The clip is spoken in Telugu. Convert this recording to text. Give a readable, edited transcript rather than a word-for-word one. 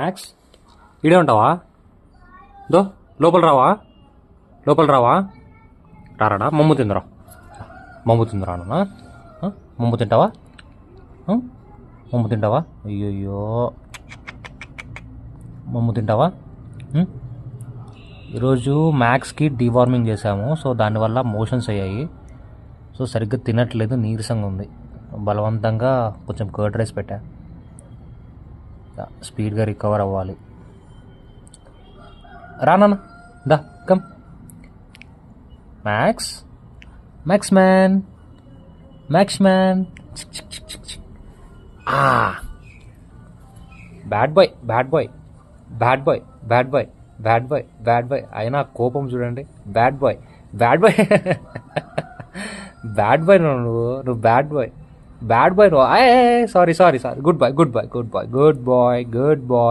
మ్యాక్స్ ఇడే ఉంటావా? దో లోపల రావా? లోపల రావా? రారాడా? మమ్ము తిందరా, మమ్ము తిందరా అన్న. మమ్ము తింటావా? మమ్ము తింటావా? అయ్యయ్యో, మమ్ము తింటావా? ఈరోజు మ్యాక్స్కి డీవార్మింగ్ చేసాము, సో దానివల్ల మోషన్స్ అయ్యాయి. సో సరిగ్గా తినట్లేదు, నీరసంగా ఉంది. బలవంతంగా కొంచెం కర్డ్ రైస్ పెట్టా, స్పీడ్గా రికవర్ అవ్వాలి. రానా దా come. Max, Max man, Max man. Bad boy, bad boy, bad boy, bad boy, bad boy, bad boy. అయినా కోపం చూడండి. Bad boy, bad boy, bad boy. నువ్వు బ్యాడ్ బాయ్, బ్యాడ్ బాయ్ నువ్వు. Sorry sorry sorry. Good boy, good boy, good boy, good boy, good bye.